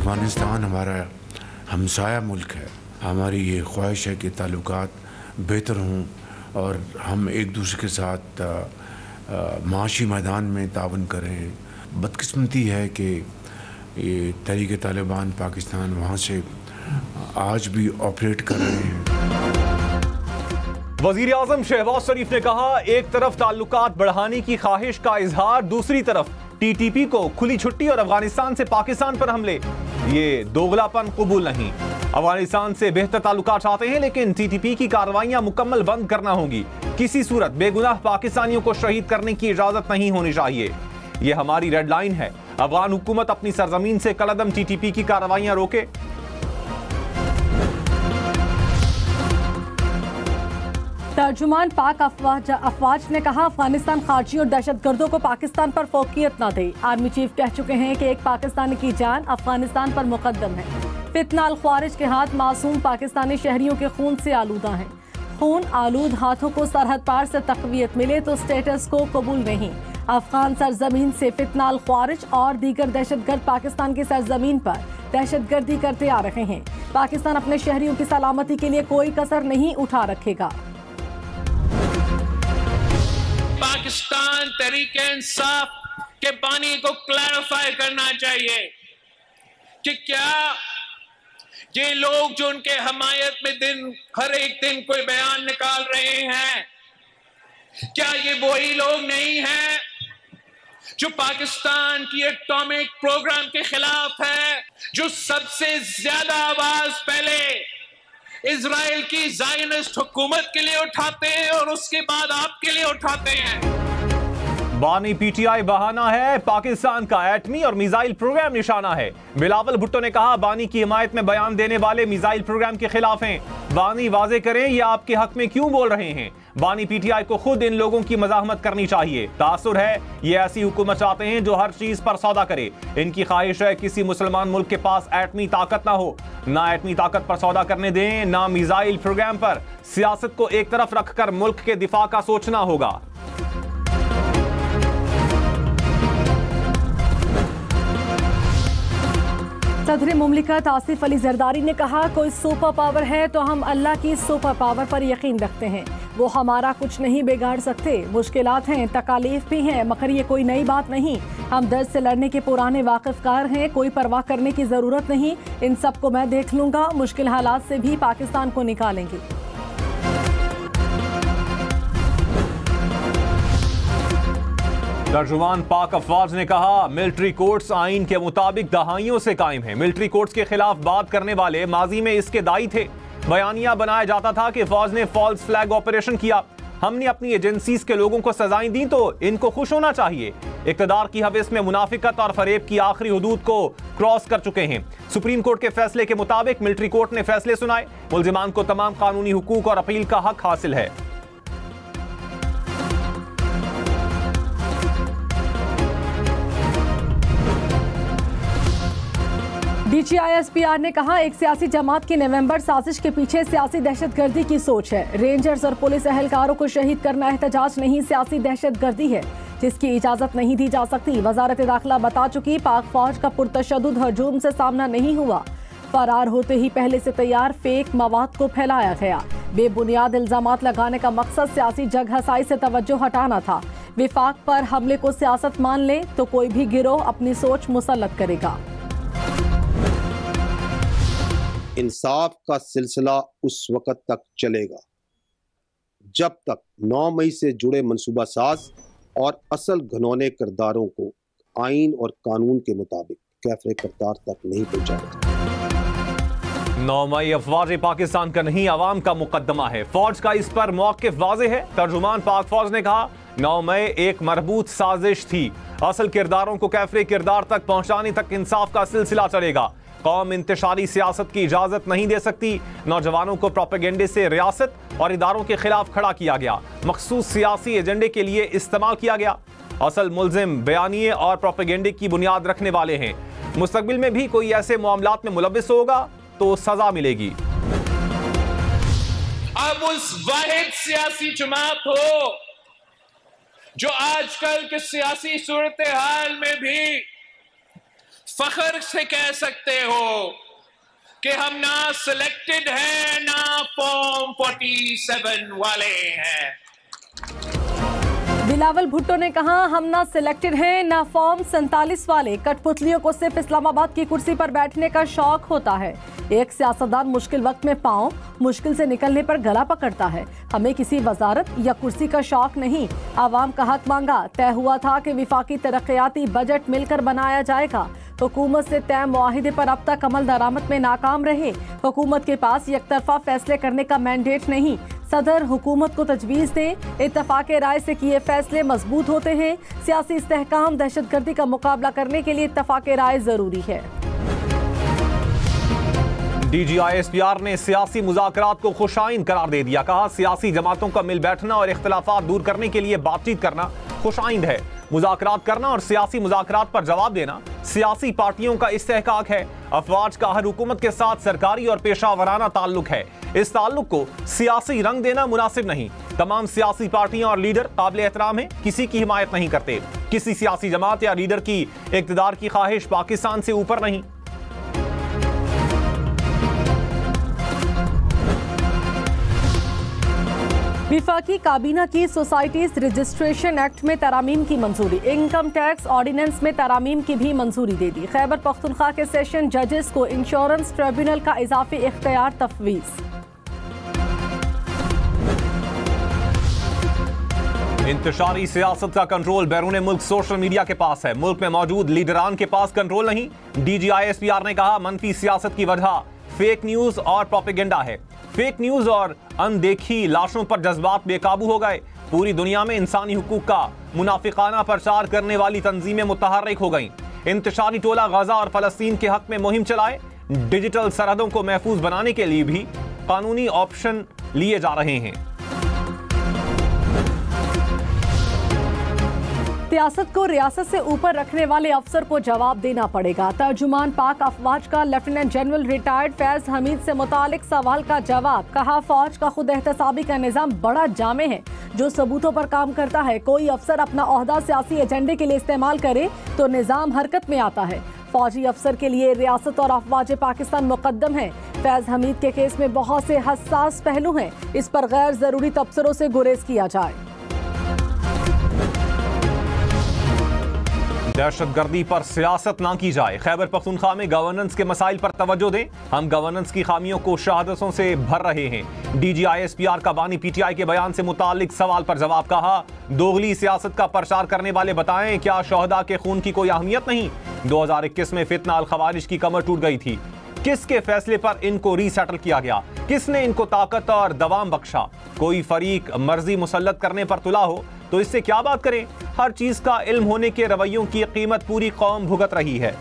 अफ़गानिस्तान हमारा हमसाया मुल्क है। हमारी ये ख्वाहिश है कि ताल्लुकात बेहतर हों और हम एक दूसरे के साथ माशी मैदान में तावन करें। बदकिस्मती है कि ये तहरीक तालिबान पाकिस्तान वहाँ से आज भी ऑपरेट कर रहे हैं। वज़ीर आज़म शहबाज शरीफ ने कहा, एक तरफ ताल्लुकात बढ़ाने की ख्वाहिश का इजहार, दूसरी तरफ टीटीपी को खुली छुट्टी और अफगानिस्तान से पाकिस्तान पर हमले। ये दोगलापन कबूल नहीं। अफगानिस्तान से बेहतर ताल्लुकात चाहते हैं, लेकिन टीटीपी की कार्रवाइयां मुकम्मल बंद करना होगी। किसी सूरत बेगुनाह पाकिस्तानियों को शहीद करने की इजाजत नहीं होनी चाहिए। ये हमारी रेड लाइन है। अफगान हुकूमत अपनी सरजमीन से कलअदम टीटीपी की कार्रवाइयां रोके। तर्जुमान पाक अफवाज ने कहा, अफगानिस्तान खारजी और दहशतगर्दों को पाकिस्तान पर फोकियत न दे। आर्मी चीफ कह चुके हैं कि एक पाकिस्तानी की जान अफगानिस्तान पर मुकद्दम है। फितना अल ख्वारिज के हाथ मासूम पाकिस्तानी शहरियों के खून से आलूदा हैं। खून आलूद हाथों को सरहद पार से तक़वियत मिले तो स्टेटस को कबूल नहीं। अफगान सरजमीन से फितना अल ख्वारिज और दीगर दहशतगर्द पाकिस्तान की सरजमीन पर दहशतगर्दी करते आ रहे हैं। पाकिस्तान अपने शहरियों की सलामती के लिए कोई कसर नहीं उठा रखेगा। पाकिस्तान तहरीक इंसाफ के बानी को क्लैरिफाई करना चाहिए कि क्या ये लोग जो उनके हमायत में हर एक दिन कोई बयान निकाल रहे हैं, क्या ये वही लोग नहीं हैं जो पाकिस्तान की एटॉमिक प्रोग्राम के खिलाफ है, जो सबसे ज्यादा आवाज पहले इजराइल की ज़ायनिस्ट हुकूमत के लिए उठाते हैं और उसके बाद आपके लिए उठाते हैं। बानी पीटीआई बहाना है, पाकिस्तान का एटमी और मिसाइल प्रोग्राम निशाना है। बिलावल भुट्टो ने कहा, बानी की हिमायत में बयान देने वाले मिसाइल प्रोग्राम के खिलाफ हैं। बानी वाजे करें ये आपके हक में क्यों बोल रहे हैं। बानी पीटीआई को खुद इन लोगों की मज़ाहमत करनी चाहिए। तासुर है ये ऐसी हुकूमत चाहते हैं जो हर चीज पर सौदा करे। इनकी ख्वाहिश है किसी मुसलमान मुल्क के पास एटमी ताकत ना हो। ना एटमी ताकत पर सौदा करने दें, ना मिसाइल प्रोग्राम पर। सियासत को एक तरफ रखकर मुल्क के दिफा का सोचना होगा। सदर मुमलिकत आसिफ अली जरदारी ने कहा, कोई सुपर पावर है तो हम अल्लाह की सुपर पावर पर यकीन रखते हैं। वो हमारा कुछ नहीं बिगाड़ सकते। मुश्किलात हैं, तकालीफ भी हैं, मगर ये कोई नई बात नहीं। हम दर्द से लड़ने के पुराने वाकिफकार हैं, कोई परवाह करने की ज़रूरत नहीं। इन सब को मैं देख लूँगा। मुश्किल हालात से भी पाकिस्तान को निकालेंगे। तर्जुमान पाक अफवाज ने कहा, मिलिट्री कोर्ट्स आइन के मुताबिक दहाइयों से कायम है। मिलिट्री कोर्ट्स के खिलाफ बात करने वाले माजी में इसके दाई थे। बयानिया बनाया जाता था कि फौज ने फॉल्स फ्लैग ऑपरेशन किया। हमने अपनी एजेंसीज के लोगों को सजाएं दी तो इनको खुश होना चाहिए। इक़्तिदार की हवस में मुनाफिकत और फरेब की आखिरी हुदूद को क्रॉस कर चुके हैं। सुप्रीम कोर्ट के फैसले के मुताबिक मिलिट्री कोर्ट ने फैसले सुनाए। मुल्जिमान को तमाम कानूनी हुकूक और अपील का हक हासिल है। DGISPR ने कहा, एक सियासी जमात की नवंबर साजिश के पीछे सियासी दहशतगर्दी की सोच है। रेंजर्स और पुलिस एहलकारों को शहीद करना एहतजाज नहीं, सियासी दहशतगर्दी है जिसकी इजाजत नहीं दी जा सकती। वजारत दाखिला बता चुकी, पाक फौज का पुरतशद्दुद हजूम से सामना नहीं हुआ। फरार होते ही पहले से तैयार फेक मवाद को फैलाया गया। बेबुनियाद इल्जामात लगाने का मकसद सियासी जगहसाई से तवज्जो हटाना था। विफाक पर हमले को सियासत मान ले तो कोई भी गिरोह अपनी सोच मुसल्लत करेगा। इंसाफ का सिलसिला उस वक़्त तक चलेगा जब तक 9 मई से जुड़े मंसूबा साज और असल घनौने किरदारों को आइन और कानून के मुताबिक कैफे करतार तक नहीं पहुंचाया। 9 मई अफवाज पाकिस्तान का नहीं, अवाम का मुकदमा है। फौज का इस पर मौक़िफ़ वाज़े है। तर्जुमान पाक फौज ने कहा, 9 मई एक मरबूत साजिश थी। असल किरदारों को कैफे किरदार तक पहुंचाने तक इंसाफ का सिलसिला चलेगा। कौम इंतशारी सियासत की इजाजत नहीं दे सकती। नौजवानों को प्रोपेगेंडे से रियासत और इदारों के खिलाफ खड़ा किया गया, मखसूस सियासी एजेंडे के लिए इस्तेमाल किया गया। असल मुल्जिम बयानिए और प्रोपेगेंडे की बुनियाद रखने वाले हैं। मुस्तकबिल में भी कोई ऐसे मामलात में मुलविस होगा तो सजा मिलेगी। अब उस वाहिद सियासी जमात हो जो आजकल के सियासी सूरत हाल में भी फख्र से कह सकते हो कि हम ना सिलेक्टेड हैं ना फॉर्म 47 वाले हैं। बिलावल भुट्टो ने कहा, हम ना सिलेक्टेड हैं ना फॉर्म 47 वाले। कठपुतलियों को सिर्फ इस्लामाबाद की कुर्सी पर बैठने का शौक होता है। एक सियासतदान मुश्किल वक्त में पांव मुश्किल से निकलने पर गला पकड़ता है। हमें किसी वजारत या कुर्सी का शौक नहीं, आवाम का हक मांगा। तय हुआ था कि विफाकी तरक्याती बजट मिलकर बनाया जाएगा। हुकूमत से तय मुआहिदे पर अब तक अमल दरामद में नाकाम रहे। हुकूमत के पास एकतरफा फैसले करने का मैंडेट नहीं। सदर हुकूमत को तजवीज़ दें। इत्तफाक़े राय से किए फैसले मजबूत होते हैं। सियासी इस्तेहकाम दहशतगर्दी का मुकाबला करने के लिए इत्तफाक़े राय जरूरी है। DGISPR ने सियासी मुज़ाकरात को खुशाइन करार दे दिया। कहा, सियासी जमातों का मिल बैठना और इख्तिलाफात दूर करने के लिए बातचीत करना खुशाइन है। मुज़ाकरात करना और सियासी मुज़ाकरात पर जवाब देना सियासी पार्टियों का इस्तेहकाक है। अफवाज का हर हुकूमत के साथ सरकारी और पेशावराना ताल्लुक है। इस ताल्लुक को सियासी रंग देना मुनासिब नहीं। तमाम सियासी पार्टियां और लीडर काबिल एहतराम हैं, किसी की हिमायत नहीं करते। किसी सियासी जमात या लीडर की इक़्तिदार की ख्वाहिश पाकिस्तान से ऊपर नहीं। विफाकी काबीना की सोसाइटीज रजिस्ट्रेशन एक्ट में तरामीम की मंजूरी। इनकम टैक्स ऑर्डिनेंस में तरामीम की भी मंजूरी दे दी। खैबर पख्तूनख्वा के सेशन जजेस को इंश्योरेंस ट्रिब्यूनल का इजाफी इख्तियार तफवीज़। इंतशारी सियासत का कंट्रोल बैरून मुल्क सोशल मीडिया के पास है। मुल्क में मौजूद लीडरान के पास कंट्रोल नहीं। DGISPR ने कहा, मनफी सियासत की वजह फेक न्यूज और प्रोपेगेंडा है। फेक न्यूज और अनदेखी लाशों पर जज्बात बेकाबू हो गए। पूरी दुनिया में इंसानी हुकूक का मुनाफिकाना प्रचार करने वाली तंजीमें मुतहर्रिक हो गईं। इंतशारी टोला गजा और फलस्तीन के हक में मुहिम चलाए। डिजिटल सरहदों को महफूज बनाने के लिए भी कानूनी ऑप्शन लिए जा रहे हैं। सियासत को रियासत से ऊपर रखने वाले अफसर को जवाब देना पड़ेगा। तर्जुमान पाक अफवाज का lieutenant general retired Faiz Hamid से मुतालिक सवाल का जवाब। कहा, फौज का खुद एहतसाबी का निज़ाम बड़ा जामे है जो सबूतों पर काम करता है। कोई अफसर अपना ओहदा सियासी एजेंडे के लिए इस्तेमाल करे तो निज़ाम हरकत में आता है। फौजी अफसर के लिए रियासत और अफवाज पाकिस्तान मुकद्दम है। फैज हमीद के केस में बहुत से हसास पहलू हैं, इस पर गैर जरूरी तबसरों से गुरेज किया जाए। दहशतगर्दी पर सियासत ना की जाए। खैबर पख्तूनख्वा में गवर्नेंस के मसाइल पर तवज्जो दें। हम गवर्नेंस की खामियों को शहादतों से भर रहे हैं। DGISPR का बानी PTI के बयान से मुतालिक सवाल पर जवाब। कहा, दोगली सियासत का प्रचार करने वाले बताएं, क्या शोहदा के खून की कोई अहमियत नहीं? 2021 में फितना अल खवारिज की कमर टूट गई थी। किसके फैसले पर इनको रीसेटल किया गया? किसने इनको ताकत और दवाम बख्शा? कोई फरीक मर्जी मुसल्लत करने पर तुला हो तो इससे क्या बात करें? हर चीज का इल्म होने के रवैयों की कीमत पूरी कौम भुगत रही है।